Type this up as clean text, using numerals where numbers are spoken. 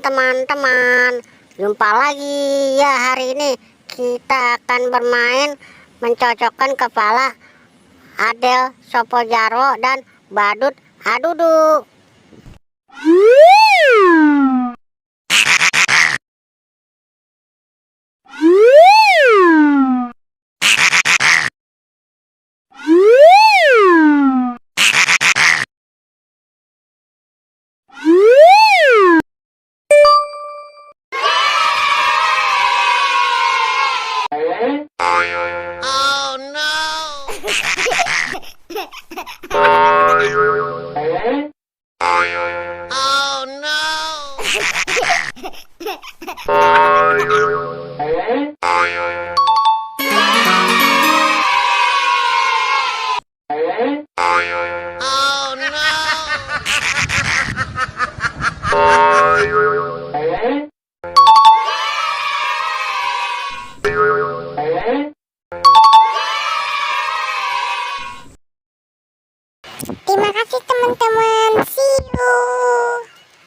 teman-teman, jumpa lagi ya. Hari ini kita akan bermain mencocokkan kepala Adel Sopojarwo dan Badut Adudu. Oh no! Oh no! Oh Terima kasih teman-teman.